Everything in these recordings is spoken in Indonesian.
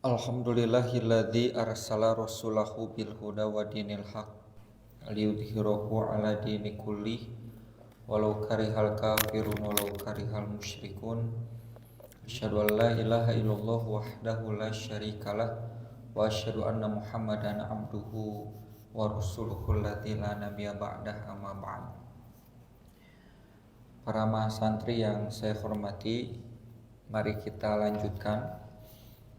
Alhamdulillahilladzi arsala rasulahu bil huda wa dinil haq liyudhhirahu ala dini kullih walau karihal kafirun walau karihal musyrikun. Asyhadu an la ilaha illallah wahdahu la syarikalah wa asyhadu anna Muhammadan abduhu wa rasuluhul ladzi la nabiyya ba'dah, amma ba'd. Para mahasantri yang saya hormati, mari kita lanjutkan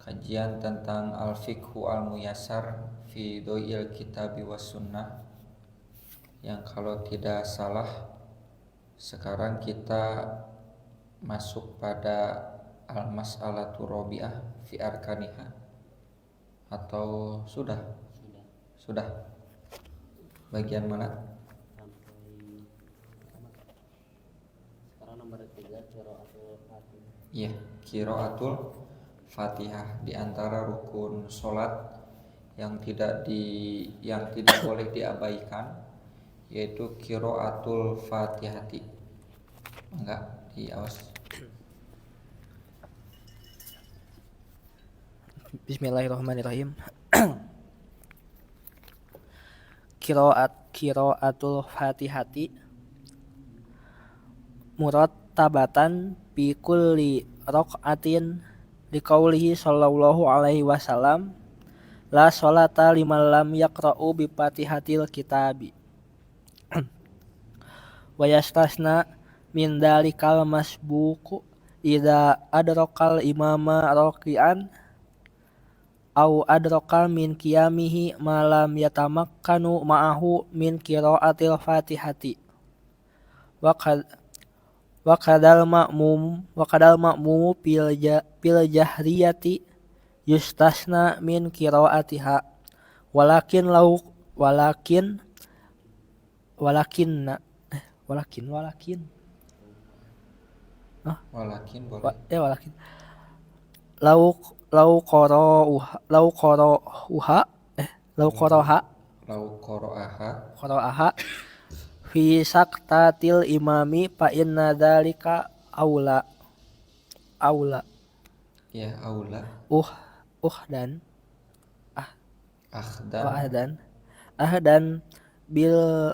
kajian tentang Al-Fiqhu Al-Muyassar fi Do'il Kitabi was Sunnah, yang kalau tidak salah sekarang kita masuk pada Al-Mas'alatu Rabi'ah fi Arkaniha, atau sudah? Sudah. Bagian mana? Sekarang nomor 3, qiraatul Fatihah. Iya, qiraatul Fatihah di antara rukun salat yang tidak boleh diabaikan, yaitu qiraatul Fatihati. Enggak, awas. Bismillahirrahmanirrahim. Qiraatul Fatihati murattabatan bi kulli raq'atin liqaulihi sallallahu alaihi wasallam la sholata liman lam yaqra'u bi Fatihatil kitabi wa yastasna min dalikal masbuqu idza adrakal imama raqi'an au adrakal min qiyamihi ma lam yatamakkanu ma'ahu min qiraatil Fatihati wa kadal ma'mum pil jahriyati yustasna min qiraatiha walakin qara'aha fi saktatil imami fa inna dzalika aula Ya, aula. ahdan bil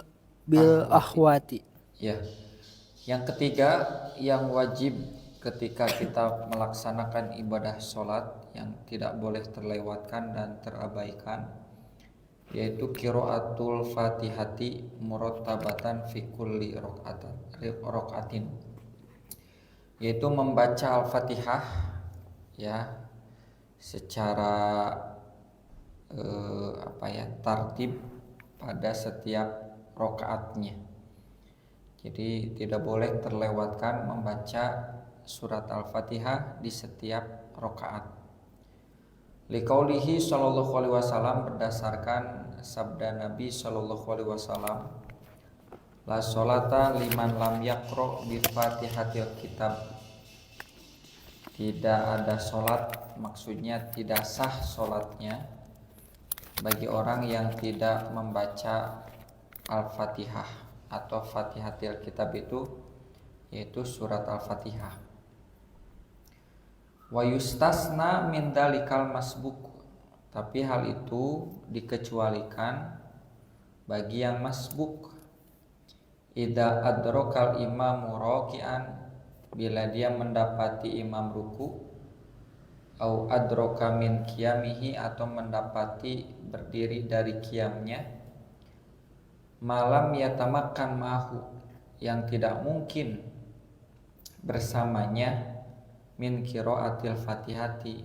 ahwati. Ya. Yang ketiga yang wajib ketika kita melaksanakan ibadah sholat yang tidak boleh terlewatkan dan terabaikan, yaitu qiraatul Fatihati murattabatan fi kulli raqatin, yaitu membaca Al-Fatihah ya secara tartib pada setiap rakaatnya. Jadi tidak boleh terlewatkan membaca surat Al-Fatihah di setiap rakaat. Liqaulihi sallallahu alaihi wasallam, berdasarkan sabda Nabi sallallahu alaihi wasallam, la sholata liman lam yaqra bi Fatihatil kitab. Tidak ada sholat, maksudnya tidak sah sholatnya bagi orang yang tidak membaca Al-Fatihah atau Fatihatil kitab, itu yaitu surat Al-Fatihah. Wa yustasna min dalikal masbuk, tapi hal itu dikecualikan bagi yang masbuk. Idza adrakal imamu raki'an, bila dia mendapati imam ruku, au adraka min qiyamihi, atau mendapati berdiri dari qiyamnya, malam yatamakkan mahu, yang tidak mungkin bersamanya, min qiraatil Fatihati,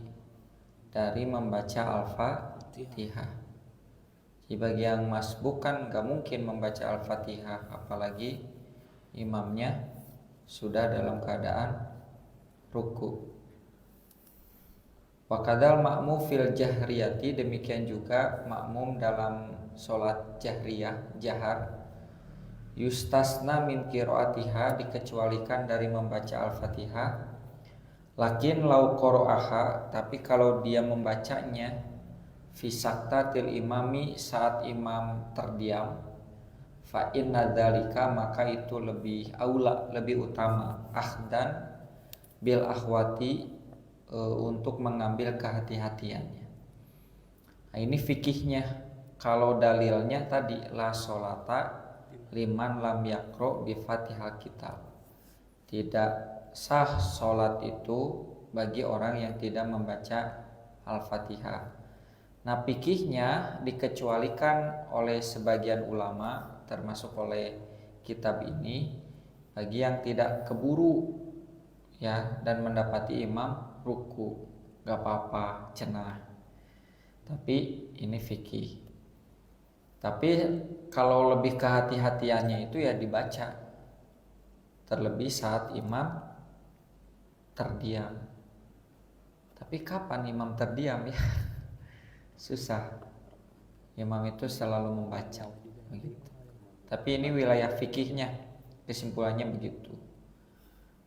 dari membaca Al-Fatihah. Jadi bagi yang masbuk kan gak mungkin membaca Al-Fatihah, apalagi imamnya sudah dalam keadaan ruku. Wa kadzal ma'mum fil jahriyati, demikian juga makmum dalam sholat jahriyah, jahar, yustasna min qiraatiha, dikecualikan dari membaca Al-Fatihah. Lakin lau qara'aha, tapi kalau dia membacanya fi saktatil imami, saat imam terdiam, fa inna dzalika, maka itu lebih aula, lebih utama, ahdan bil ahwati, untuk mengambil kehati-hatiannya. Nah, ini fikihnya. Kalau dalilnya tadi la sholata liman lam yaqra bi Fatihal Kitab. Tidak sah sholat itu bagi orang yang tidak membaca Al-Fatihah. Nah, fikihnya dikecualikan oleh sebagian ulama termasuk oleh kitab ini bagi yang tidak keburu ya dan mendapati imam ruku, gak apa-apa, cenah. Tapi ini fikih. Tapi kalau lebih kehati-hatiannya itu ya dibaca, terlebih saat imam terdiam. Tapi kapan imam terdiam ya? Susah. Imam itu selalu membaca begitu. Tapi ini wilayah fikihnya, kesimpulannya begitu.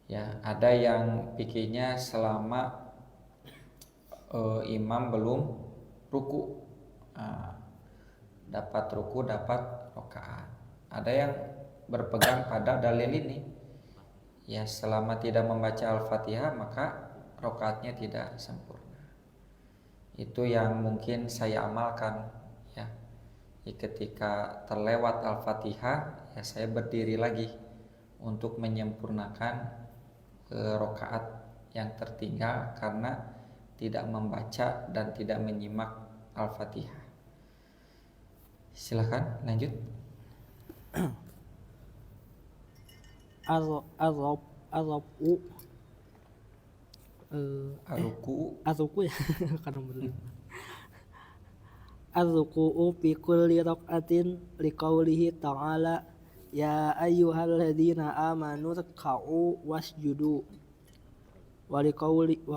Ya, ada yang fikihnya selama imam belum ruku. Dapat ruku, dapat rakaat. Ada yang berpegang pada dalil ini. Ya, selama tidak membaca Al-Fatihah maka rakaatnya tidak sempurna. Itu yang mungkin saya amalkan ya. Ketika terlewat Al-Fatihah, ya saya berdiri lagi untuk menyempurnakan rakaat yang tertinggal karena tidak membaca dan tidak menyimak Al-Fatihah. Silakan lanjut. Aruku aruku ya karena bener. Aruku fi kulli raqatin liqaulihi ta'ala ya ayyuhalladzina amanu ruk'u wasjudu wa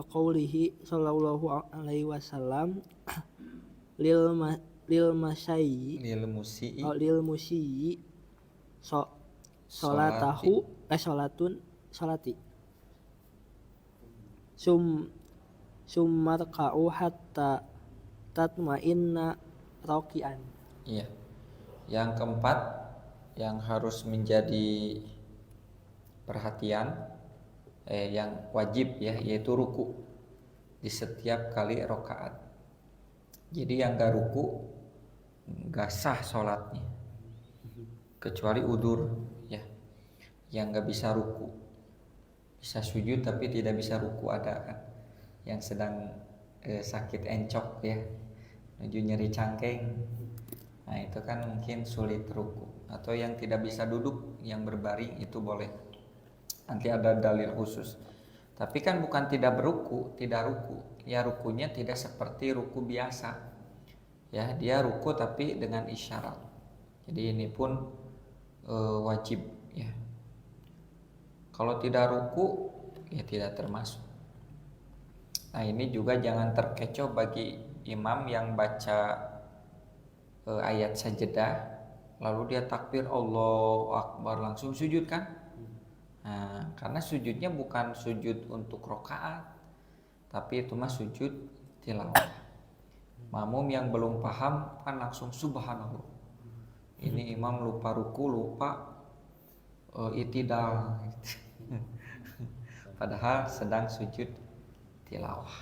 qaulihi sallallahu alaihi wasallam lil musyi sholatahu sholati summarka'u hatta tatma'inna raki'an. Iya. Yang keempat yang harus menjadi perhatian yang wajib ya, yaitu ruku di setiap kali rakaat. Jadi yang gak ruku gak sah sholatnya, kecuali udur ya, yang gak bisa ruku. Bisa sujud tapi tidak bisa ruku, ada kan yang sedang sakit encok ya, menuju nyeri cangkeng. Nah itu kan mungkin sulit ruku. Atau yang tidak bisa duduk, yang berbaring itu boleh. Nanti ada dalil khusus. Tapi kan bukan tidak beruku, tidak ruku. Ya rukunya tidak seperti ruku biasa. Ya dia ruku tapi dengan isyarat. Jadi ini pun wajib ya. Kalau tidak ruku ya tidak termasuk. Nah ini juga jangan terkecoh bagi imam yang baca ayat sajadah lalu dia takbir Allahu Akbar langsung sujud kan. Nah, karena sujudnya bukan sujud untuk rakaat, tapi itu mah sujud tilawah. Makmum yang belum paham kan langsung subhanallah. Ini imam lupa ruku, lupa itidal. Padahal sedang sujud tilawah.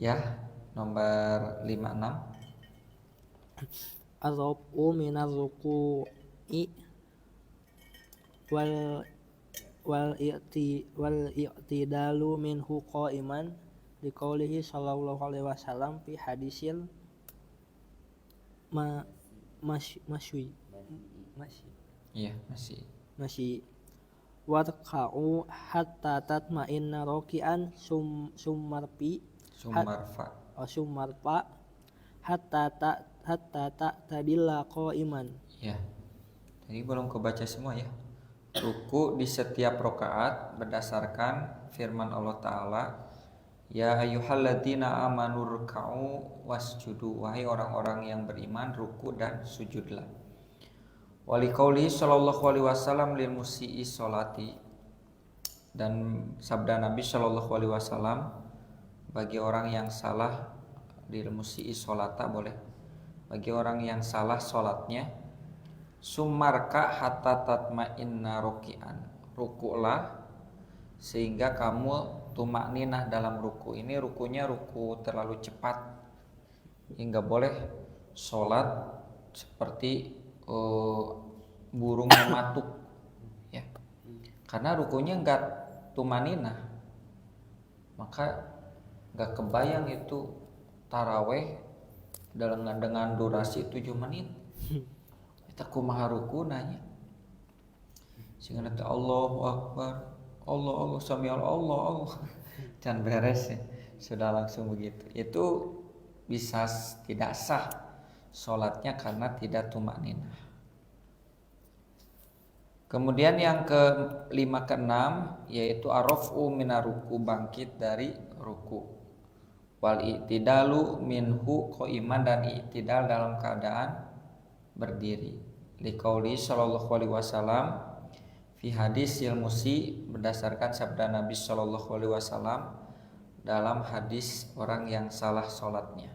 Ya, nomor 56. Ar-rafu minar ruku'i wal i'tidalu minhu qa'iman liqaulihi sallallahu alaihi wasallam fi hadisil masyi Iya, masih. Warka'u hatta tatma'inna raki'an summarfa hatta ta'tadilla qa'iman. Ya. Jadi belum kebaca semua ya. Ruku di setiap rakaat berdasarkan firman Allah Ta'ala, ya ayyuhalladzina amanu ruk'u wasjudu, wahai orang-orang yang beriman, ruku dan sujudlah. Wali qauli sallallahu alaihi wasallam lil musii sholati, dan sabda Nabi sallallahu alaihi wasallam bagi orang yang salah, lil musii sholata boleh, bagi orang yang salah sholatnya, summarka hatta tatma'inna roki'an, rukulah sehingga kamu tumakninah dalam ruku. Ini rukunya ruku terlalu cepat, hingga boleh sholat seperti burung mematuk, ya. Karena rukunya enggak tumakninah, maka enggak kebayang itu taraweh dengan durasi 7 menit. Kita kumaha ruku nanya. Sehingga nanti Allahu Akbar, Allah sami Allah. Jangan beres ya. Sudah langsung begitu. Itu bisa tidak sah sholatnya karena tidak tumakninah. Kemudian yang ke-5 ke-6 yaitu araf'u minaruku, bangkit dari ruku. Wal i'tidalu minhu qaiman, dan i'tidal dalam keadaan berdiri. Liqauli sallallahu alaihi wasallam fi hadisil musi, berdasarkan sabda Nabi sallallahu alaihi wasallam dalam hadis orang yang salah sholatnya.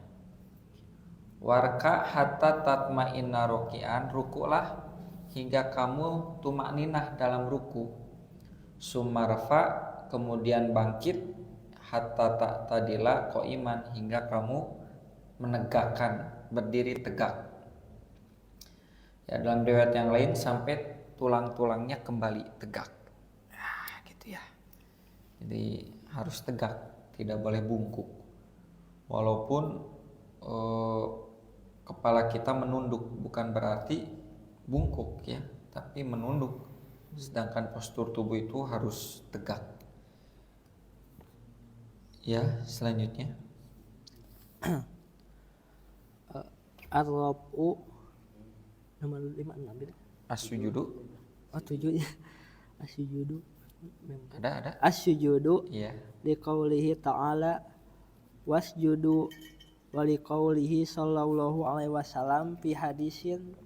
Warka hatta tatma'inna roki'an, rukulah hingga kamu tumakninah dalam ruku. Sumarfa, kemudian bangkit, hatta ta'tadila qaiman, hingga kamu menegakkan, berdiri tegak. Ya, dalam riwayat yang lain sampai tulang-tulangnya kembali tegak. Nah, gitu ya. Jadi harus tegak, tidak boleh bungkuk. Walaupun kepala kita menunduk, bukan berarti bungkuk ya, tapi menunduk. Sedangkan postur tubuh itu harus tegak. Ya, selanjutnya. Ar-rafu nomor 5 ambil. As-sujudu. Oh 7 ya. As-sujudu. Ada. As-sujudu. Iya. Liqaulihi ta'ala wasjudu, wa liqaulihi sallallahu alaihi wasallam fi hadisin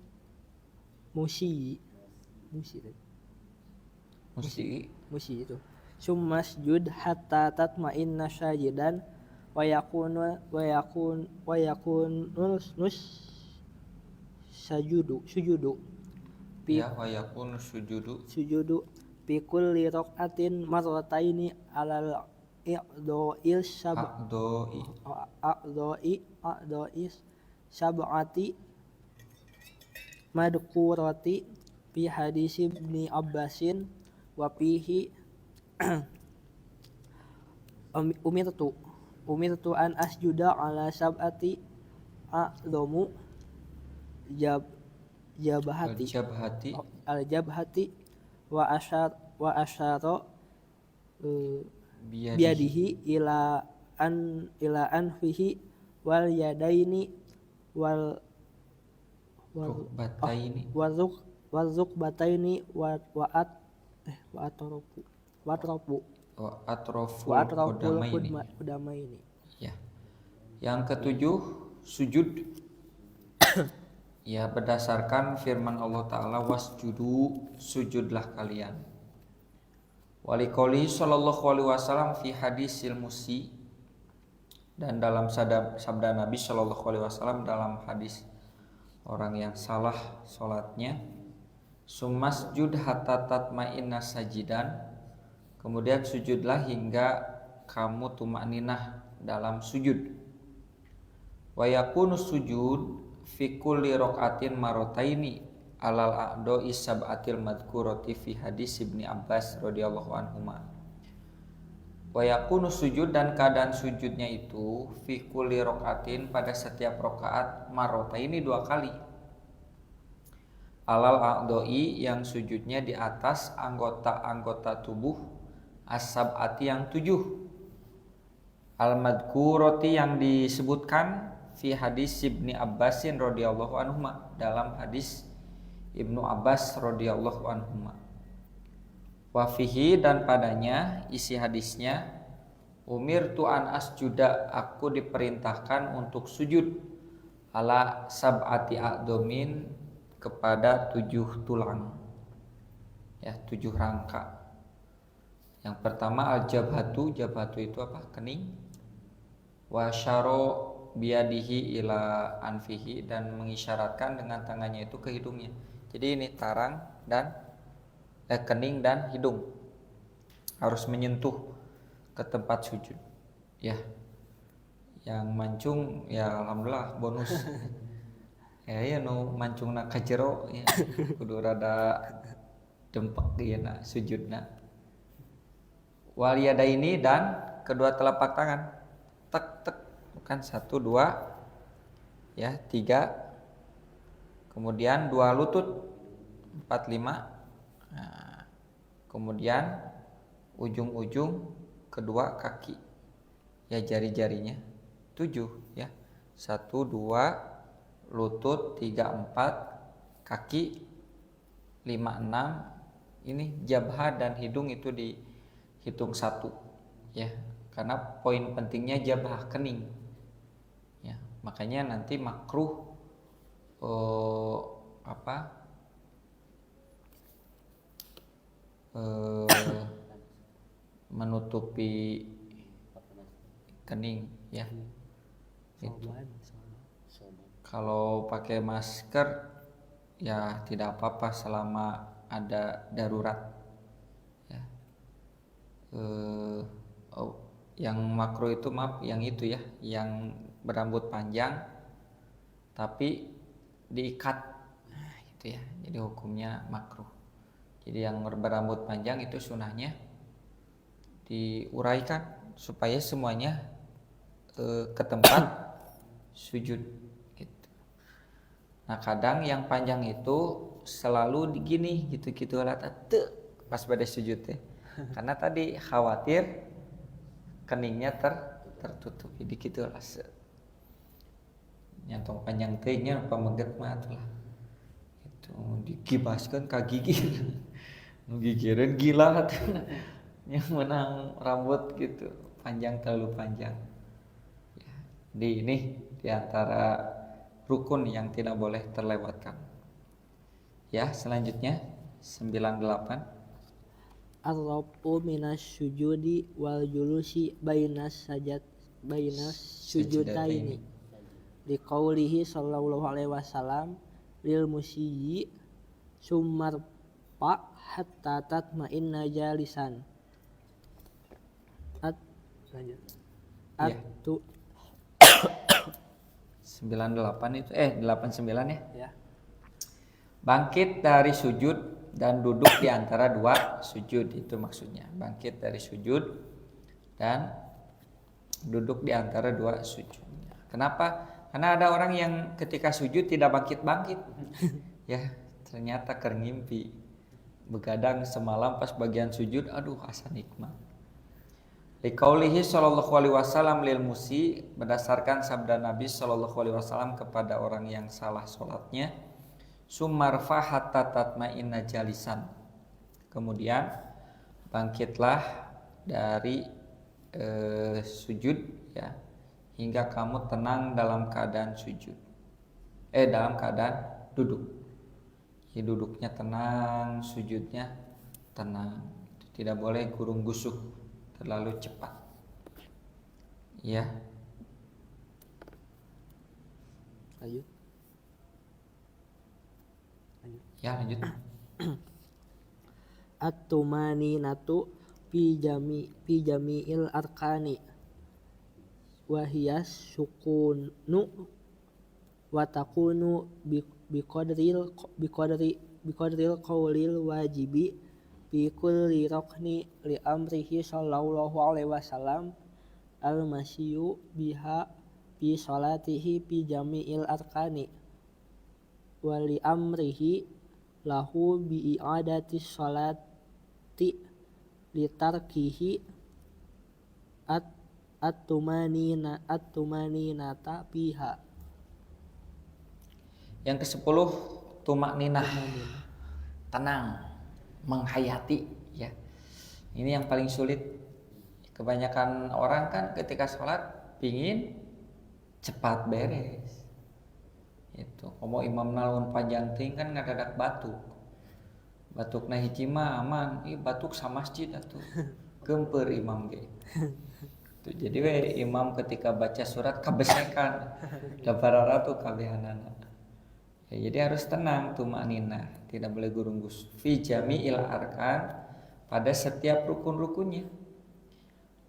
musi itu. Summasjud hatta tatma'inna sajidan wa yakun nus sujudu Ya, wa yakun sujudu fi kulli raqatin marrataini alal i'dha'il sab'ati madkurati fi hadis Ibni Abbasin wa fihi umirtu an asjuda ala sab'ati a'dhamu jabhati wa asyara biyadihi ila anfihi wal yadaini wal rukbataini wa atraful qudamaini. Ya. Yang ke-7 sujud. Ya, berdasarkan firman Allah Ta'ala, wasjudu, sujudlah kalian. Waliqaulihi sallallahu alaihi wasallam fi hadisil musi, dan dalam sabda Nabi sallallahu alaihi wasallam dalam hadis orang yang salah sholatnya, summasjud hatta tatma'inna sajidan, kemudian sujudlah hingga kamu tumakninah dalam sujud. Wa yakunu sujud fi kulli raqatin marrataini alal a'dha'i sab'atil madhkurati fi hadis Ibni Abbas radhiyallahu anhuma. Wa yakunu sujud, dan keadaan sujudnya itu fi kulli raqatin, pada setiap rakaat, marrataini 2 kali. Alal a'dha'i, yang sujudnya di atas anggota-anggota tubuh, as-sab'ati, yang 7. Al-madhkurati, yang disebutkan fi hadis Ibni Abbasin radhiyallahu anhuma, dalam hadis Ibnu Abbas radhiyallahu anhuma. Wa fihi, dan padanya isi hadisnya, umirtu an asjuda, aku diperintahkan untuk sujud, ala sab'ati a'domin, kepada 7 tulang, ya, 7 rangka. Yang pertama al-jabhatu, jabhatu itu apa? Kening. Wa syaro biyadihi ila anfihi, dan mengisyaratkan dengan tangannya itu ke hidungnya. Jadi ini tarang dan kening dan hidung harus menyentuh ke tempat sujud. Ya, yang mancung ya alhamdulillah bonus. Ya nu mancungna ka jero ya kudu rada dempek ieu sujudna. Wal yadaini dan kedua telapak tangan. Tek tek bukan 1 2 ya 3. Kemudian 2 lutut 4 5. Nah, kemudian ujung-ujung kedua kaki. Ya jari-jarinya 7 ya. 1 2 lutut 3 4 kaki 5 6. Ini jabha dan hidung itu dihitung 1 ya. Karena poin pentingnya jabha kening. Ya, makanya nanti makruh menutupi kening ya. Itu. Kalau pakai masker ya tidak apa-apa selama ada darurat. Ya. Yang makruh itu yang itu ya, yang berambut panjang tapi diikat, nah, gitu ya. Jadi hukumnya makruh. Jadi yang berambut panjang itu sunahnya diuraikan supaya semuanya ke tempat sujud gitu. Nah kadang yang panjang itu selalu digini gitu-gitu pas pada sujud ya. Karena tadi khawatir keningnya tertutup jadi gitu lah. Nyantong panjang teuingnya pameget mah atuh lah. Itu digibaskeun ka gigi. Nu gigireun gila atuh. Yang menang rambut gitu, panjang terlalu panjang. Ya, ini di antara rukun yang tidak boleh terlewatkan. Ya, selanjutnya 98. Ar-rafu minas sujudi wal julusi bainas sujudataini. Liqaulihi sallallahu alaihi wasallam lil musyi sumarfa hatta tatma'inna jalisan. Lanjut. 98 itu 89 ya. Ya. Bangkit dari sujud dan duduk di antara dua sujud, itu maksudnya. Bangkit dari sujud dan duduk di antara dua sujud. Kenapa? Karena ada orang yang ketika sujud tidak bangkit-bangkit. Ya, ternyata ngimpi. Begadang semalam pas bagian sujud, aduh asa nikmat. Liqaulihi sallallahu alaihi wasallam lil musi, berdasarkan sabda Nabi sallallahu alaihi wasallam kepada orang yang salah salatnya, sumarfa hatta tatma'inna jalisan. Kemudian bangkitlah dari sujud ya, hingga kamu tenang dalam keadaan sujud. Dalam keadaan duduk. Ya, duduknya tenang, sujudnya tenang. Tidak boleh gurung gusuk terlalu cepat. Ya. Lanjut. Ya, lanjut. At-tumaninatu fi jami'il arkani wa hiya sukunu wa takunu biqadril qawlil wajibi fi kulli rukni li amrihi sallallahu alaihi wasallam al-masyu biha fi salatihi fi jami'il arkani wa li amrihi lahu bi i'adati salati li tarkihi at-tumaninata fiha. Yang ke-10 tumakninah, tenang, menghayati ya. Ini yang paling sulit. Kebanyakan orang kan ketika sholat pingin cepat beres. Itu komo imam naon panjang ting kan ngadadak batuk. Batukna hiji mah aman, batuk sa masjid atuh. Gempeur imam ge. Jadi we imam ketika baca surat kabesekan. Da barara tuh kabehanana. Ya, jadi harus tenang, tumakninah, tidak boleh gurung-gus. Fi jami'il arkan, pada setiap rukun-rukunnya.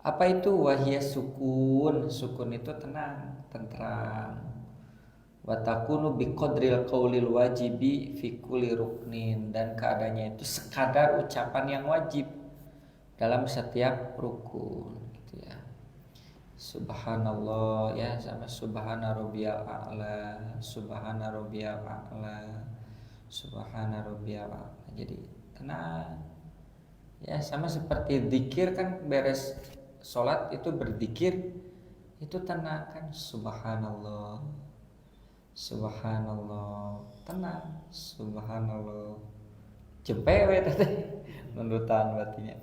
Apa itu? Wahia sukun. Sukun itu tenang, tentram. Wa takunu biqadril qaulil wajibi fi kulli ruknin, dan keadaannya itu sekadar ucapan yang wajib dalam setiap rukun gitu ya. Subhanallah ya, sama subhana rabbiyal a'la, subhana rabbiyal a'la, subhana rabbiyal a'la. Jadi tenang. Ya sama seperti zikir kan, beres sholat itu berzikir itu tenang kan, subhanallah, subhanallah, tenang, subhanallah. Jempewe tadi nurutan batinya.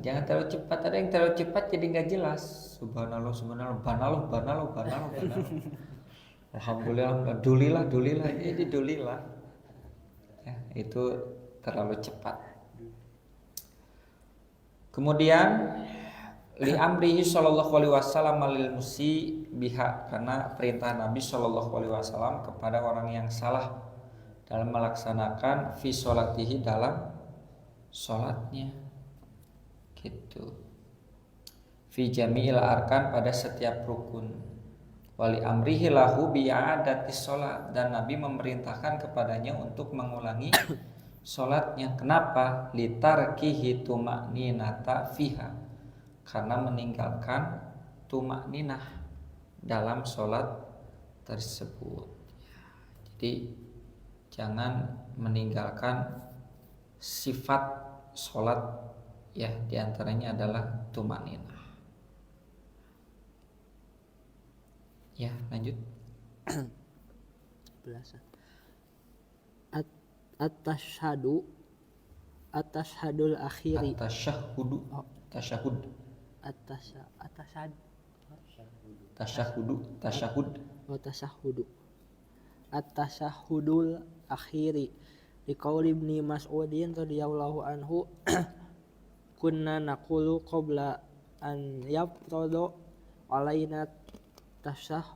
Jangan terlalu cepat, ada yang terlalu cepat jadi nggak jelas. Subhanallah, subhanallah, banallah, banallah, banallah, banallah. Alhamdulillah, dulilah, jadi dulilah. Ya, itu terlalu cepat. Kemudian li amrihi sallallahu alaihi wasallam lil musi biha, karena perintah Nabi sallallahu alaihi wasallam kepada orang yang salah dalam melaksanakan fi sholatihi, dalam sholatnya gitu. Fi jami'il arkan, pada setiap rukun. Wali amrihi lahu bi'adati sholat, dan Nabi memerintahkan kepadanya untuk mengulangi sholatnya. Kenapa? Litarkihi tuma'ninata fiha, karena meninggalkan tuma'ninah dalam sholat tersebut. Jadi jangan meninggalkan sifat sholat ya, diantaranya adalah tuma'ninah. Ya lanjut. Belasan. At-tashhadu, at-tashhadul akhiri. At-tashahhudu, tashahud, At-tashhad, tasyahudu, tashahud. tashahhudu. At-tashahhudul akhiri. Liqauli Ibnu Mas'udin radhiyallahu anhu, kunna naqulu qabla an yafradu alaina tashahhud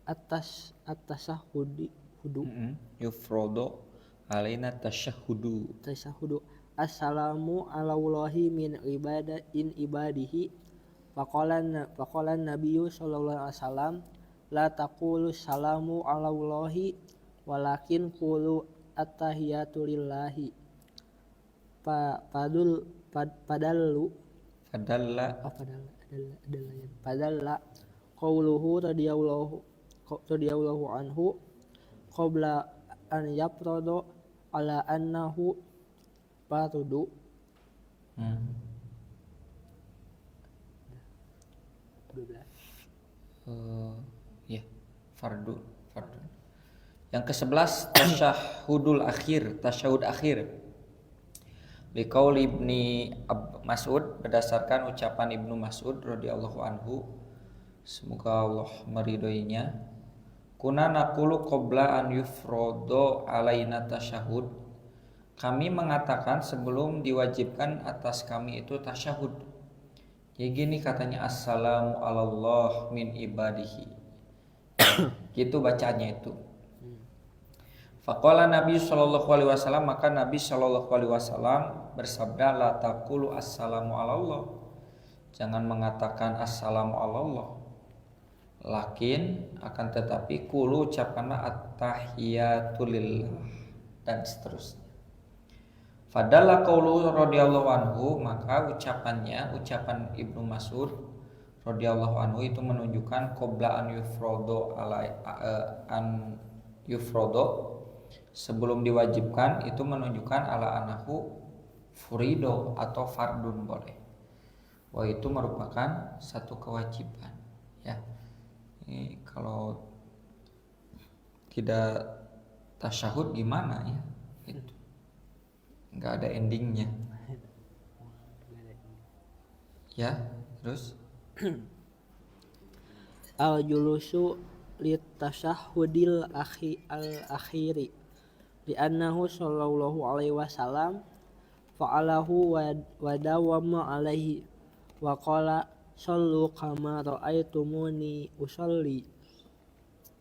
at-tashahhudi Yufrodo alaina tasyahudu. Assalamu alallahi min ibadihi. Faqala nabiyyu sallallahu alaihi wasallam, la taqulu salamu alallahi walakin qulu attahiyatu lillahi. Padalla qauluhu radhiyallahu anhu qabla an yafradu ala annahu fardu. Ya, fardu. Yang ke-11 tasyahudul akhir, tasyahud akhir. Liqauli Ibni Mas'ud, berdasarkan ucapan Ibnu Mas'ud radhiyallahu anhu, semoga Allah meridhoinya. Kuna naqulu qabla an yufradu alaina tasyahud, kami mengatakan sebelum diwajibkan atas kami itu tasyahud. Jadi gini katanya, assalamu alallah min ibadihi. Gitu bacanya itu. Faqala Nabi sallallahu alaihi wasallam, maka Nabi sallallahu alaihi wasallam bersabda, la taqulu assalamu alallah, jangan mengatakan assalamu alallah, lakin akan tetapi kulu ucapkanlah at-tahiyatu lillah, dan seterusnya. Fadalla qauluhu radhiyallahu anhu, maka ucapan Ibnu Mas'ud radhiyallahu anhu itu menunjukkan qabla an yufrodo, sebelum diwajibkan, itu menunjukkan ala anahu furido atau fardun boleh. Wah, itu merupakan satu kewajiban ya. Ini kalau tidak tasyahud gimana ya? Itu nggak ada endingnya. Ya, terus al-julusu litasyahhudil akhiri li'annahu sallallahu alaihi wasallam fa'alahu wa dawama alaihi wa qala sallu kama ra'aitumuni usolli.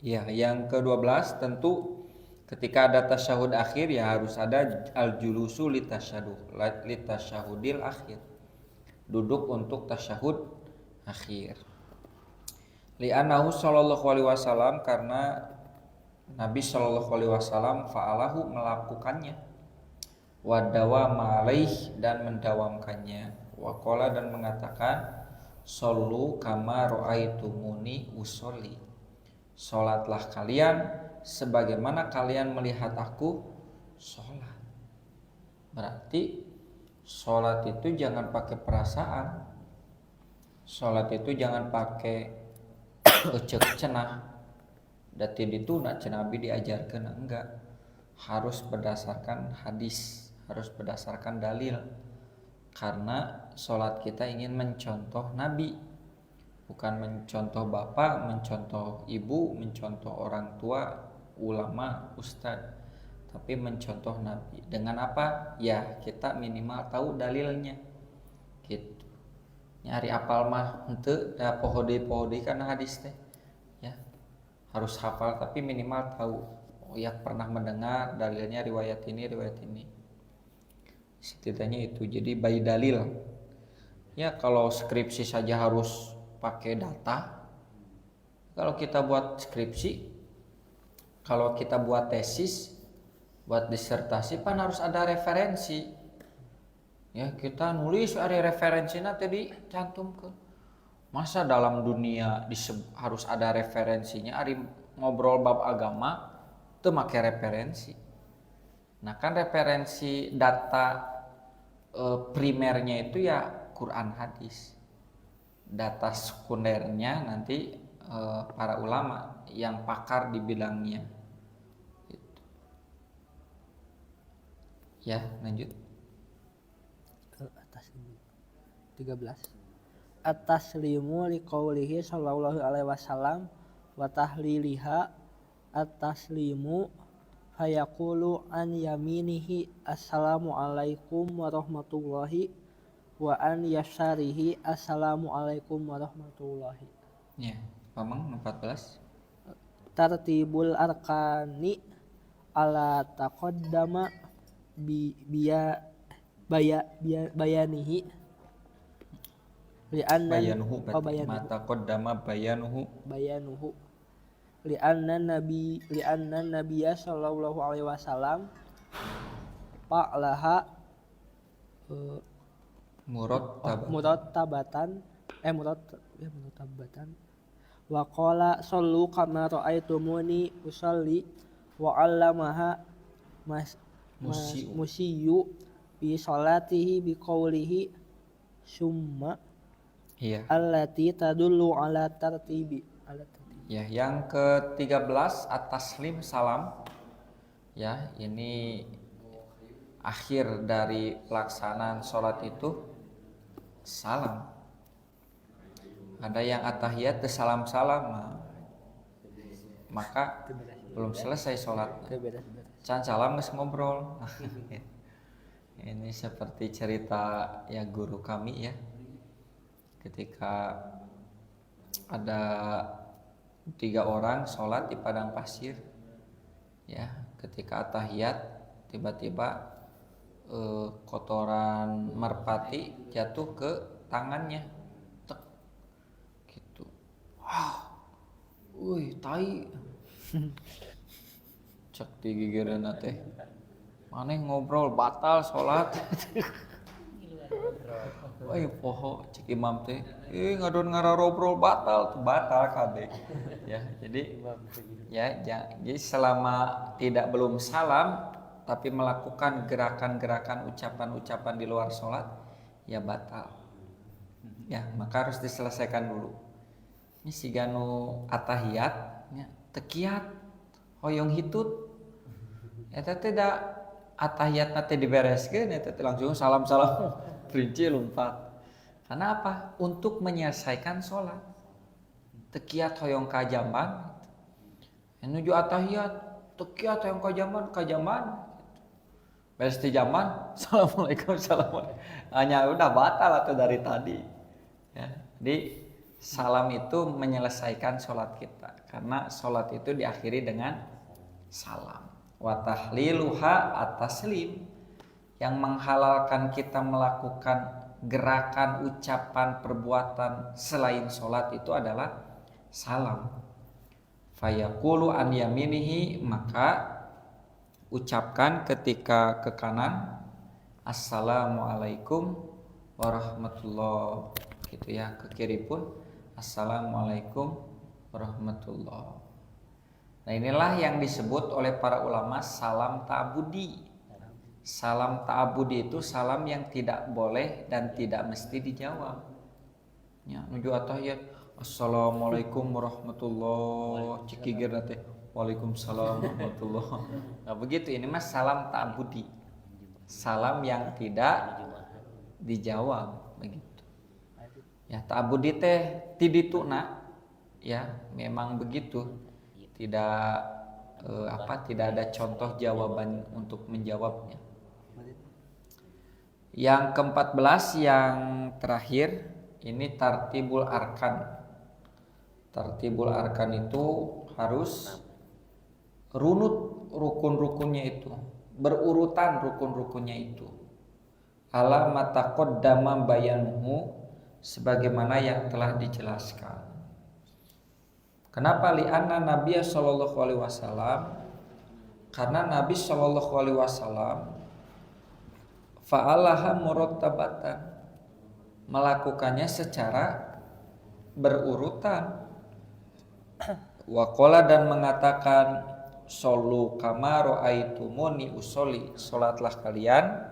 ya, yang ke-12 tentu Ketika ada tasyahud akhir ya harus ada al-julusu litasyahudil akhir. Duduk untuk tasyahud akhir. Li'annahu sallallahu alaihi wasallam, karena Nabi sallallahu alaihi wasallam fa'alahu melakukannya. Wadawama alaih dan mendawamkannya. Waqala dan mengatakan sallu kama ra'aitumuni usolli. Salatlah kalian sebagaimana kalian melihat aku sholat. Berarti sholat itu jangan pakai perasaan. Sholat itu jangan pakai ecek cenah. Dati itu nak Nabi diajarkan, enggak. Harus berdasarkan hadis, harus berdasarkan dalil. Karena sholat kita ingin mencontoh Nabi, bukan mencontoh bapak, mencontoh ibu, mencontoh orang tua, ulama, ustadz, tapi mencontoh Nabi. Dengan apa? Ya kita minimal tahu dalilnya gitu. Nyari apal mah henteu da pohode karena hadis teh ya. Harus hafal tapi minimal tahu. Oh ya pernah mendengar dalilnya riwayat ini. Setidaknya itu. Jadi by dalil. Ya kalau skripsi saja harus pakai data. Kalau kita buat skripsi, kalau kita buat tesis, buat disertasi kan harus ada referensi. Ya, kita nulis ada referensinya tadi cantumkan. Masa dalam dunia harus ada referensinya, ari ngobrol bab agama teu make referensi. Nah, kan referensi data primernya itu ya Quran hadis. Data sekundernya nanti para ulama yang pakar di bidangnya. Ya, lanjut. Ke atas 13. At-taslimu liqaulihi sallallahu alaihi wasallam wa tahliliha at-taslimu fayaqulu an yaminihi assalamu alaikum warahmatullahi wa an yasarihi assalamu alaikum warahmatullahi. Ya, Pamang 14. Tartibul arkani ala taqaddama bayanihi Bayanuhu mata qaddama bayanuhu li'anna nabiyya sallallahu alaihi wasallam fa'laha murattabatan wa qala sallu kama ra'aitumuni usalli wa 'allamaha musiyu bi salatihi bi qawlihi summa allati tadullu ala tartibi. Ya, yang ke-13 at-taslim salam. Ya, ini akhir dari pelaksanaan sholat itu salam. Ada yang at-tahiyat salam-salam, maka belum selesai sholat. Can salam geus ngobrol. Ini seperti cerita ya guru kami ya. Ketika ada 3 orang sholat di padang pasir, ya, ketika at-tahiyat tiba-tiba kotoran merpati jatuh ke tangannya, tek, gitu. Tai. Cek digigireuna teh. Maneh ngobrol batal sholat. Poho cik imam teh. Ngadon ngararobrol batal kade. Ya, jadi selama belum salam tapi melakukan gerakan-gerakan ucapan-ucapan di luar sholat ya batal. Ya, maka harus diselesaikan dulu. Ini siganu atahiyat nya tekiat hoyong hitut. Eta teh da atahiyatna teh dibereskeun eta teh langsung salam-salam rinci lompat. Karena apa? Untuk menyelesaikan sholat. Tekiat hoyong kajaman. Menuju atahiyat, tekiat hoyong kajaman. Beres di zaman, assalamualaikum. Hanya udah batal atau dari tadi. Ya, jadi salam itu menyelesaikan sholat kita. Karena sholat itu diakhiri dengan salam. wa tahliluha at-taslim, yang menghalalkan kita melakukan gerakan, ucapan, perbuatan selain sholat itu adalah salam. Fayaqulu an yaminihi, maka ucapkan ketika ke kanan, assalamualaikum warahmatullah, gitu ya. Ke kiri pun assalamualaikum warahmatullah. Nah, inilah yang disebut oleh para ulama salam ta'abudi. Salam ta'abudi itu salam yang tidak boleh dan tidak mesti dijawab. Ya, nuju atahiyat, assalamualaikum warahmatullah, cikigir teh waalaikumsalam warahmatullah. Nah, begitu, ini mas salam ta'abudi. Salam yang tidak dijawab, begitu. Ya, ta'abudi teh tidituna, ya, memang begitu. Tidak ada contoh jawaban untuk menjawabnya. Yang ke-14 yang terakhir ini tartibul arkan. Tartibul arkan itu harus runut rukun-rukunnya itu, berurutan rukun-rukunnya itu. Ala mataqaddama bayanuhu, sebagaimana yang telah dijelaskan. Kenapa? Li'anna Nabi sallallahu alaihi wasallam, karena Nabi sallallahu alaihi wasallam fa'alaha murattabatan, melakukannya secara berurutan. Wa qala, dan mengatakan, shollu kama ra'aitumuni usolli, salatlah kalian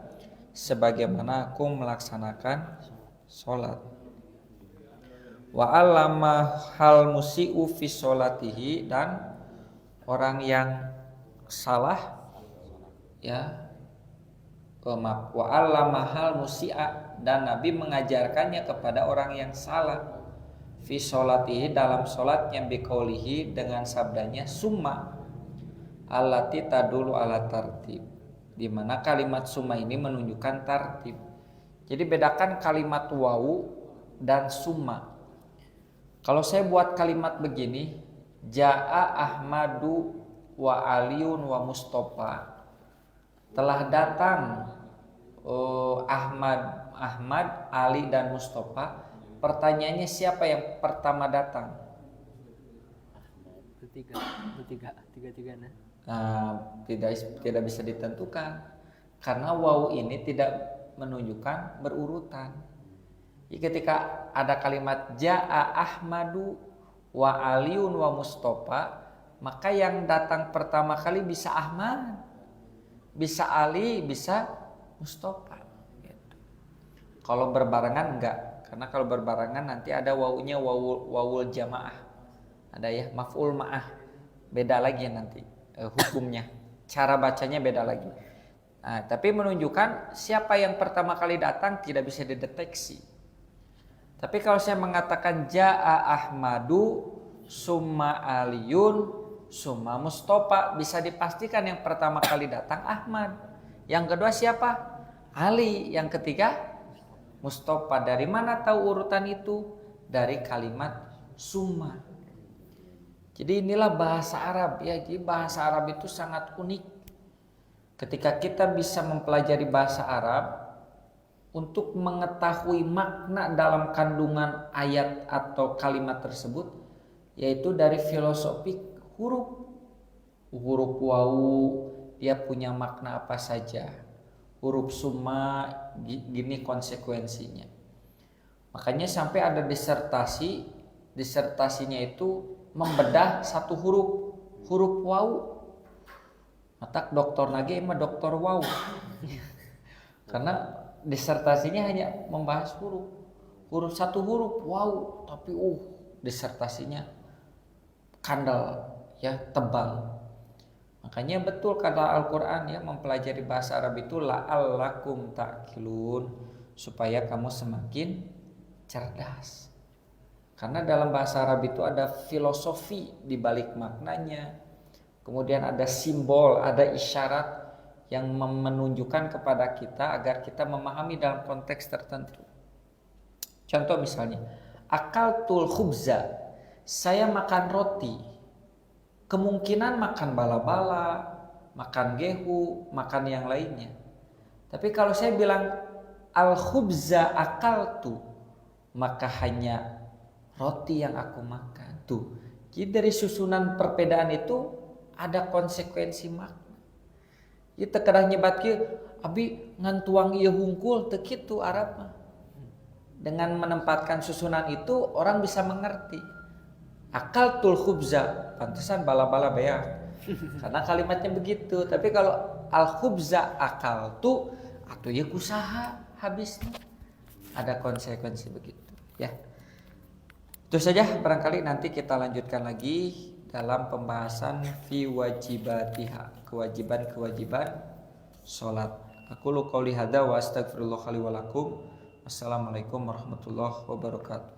sebagaimana aku melaksanakan salat. Wa allama hal musiu fi sholatihi, dan orang yang salah, ya, wa allama hal musi'a, dan Nabi mengajarkannya kepada orang yang salah, fi sholatihi, dalam sholatnya, biqaulihi, dengan sabdanya summa allati tadulu ala tartib, di mana kalimat summa ini menunjukkan tartib. Jadi bedakan kalimat wawu dan summa. Kalau saya buat kalimat begini, Ja'a Ahmadu wa Aliun wa Mustafa, telah datang Ahmad, Ali, dan Mustafa. Pertanyaannya, siapa yang pertama datang? Tiga. Nah, tidak bisa ditentukan karena wawu ini tidak menunjukkan berurutan. Jadi ketika ada kalimat Ja'a Ahmadu wa Aliun wa Mustafa, maka yang datang pertama kali bisa Ahmad, bisa Ali, bisa Mustafa, gitu. Kalau berbarengan enggak, karena kalau berbarengan nanti ada wawunya wawul jamaah, ada ya maf'ul ma'ah, beda lagi nanti hukumnya, cara bacanya beda lagi. Nah, tapi menunjukkan siapa yang pertama kali datang tidak bisa dideteksi. Tapi kalau saya mengatakan Ja'a Ahmadu summa Aliyun summa Mustafa, bisa dipastikan yang pertama kali datang Ahmad, yang kedua siapa? Ali, yang ketiga Mustafa. Dari mana tahu urutan itu? Dari kalimat summa. Jadi inilah bahasa Arab ya. Jadi bahasa Arab itu sangat unik. Ketika kita bisa mempelajari bahasa Arab untuk mengetahui makna dalam kandungan ayat atau kalimat tersebut, yaitu dari filosofi huruf. Huruf wawu dia punya makna apa saja. Huruf summa gini konsekuensinya. Makanya sampai ada disertasinya itu membedah satu huruf wawu. Matak doktor nage mah doktor wawu. Karena disertasinya hanya membahas satu huruf wawu, tapi disertasinya kandal ya, tebal. Makanya betul kata Al-Qur'an ya, mempelajari bahasa Arab itu la'allakum ta'qilun, supaya kamu semakin cerdas. Karena dalam bahasa Arab itu ada filosofi di balik maknanya. Kemudian ada simbol, ada isyarat yang menunjukkan kepada kita agar kita memahami dalam konteks tertentu. Contoh misalnya, akaltul khubza, saya makan roti. Kemungkinan makan bala-bala, makan gehu, makan yang lainnya. Tapi kalau saya bilang al-khubza akaltu, maka hanya roti yang aku makan. Tuh. Jadi dari susunan perbedaan itu ada konsekuensi makna. Ieu teu kedah nyebat kieu abi ngan tuang ieu hungkul teu kitu Arab mah. Dengan menempatkan susunan itu orang bisa mengerti. Akaltul khubza, pantesan bala-bala beak. Karena kalimatnya begitu. Tapi kalau al khubza akaltu atau ya kusaha habisnya. Ada konsekuensi begitu, ya. Itu saja, barangkali nanti kita lanjutkan lagi dalam pembahasan fi wajibatiha, kewajiban-kewajiban salat. Aku qouli hadza wa astaghfirullah li wa lakum. Wassalamualaikum warahmatullahi wabarakatuh.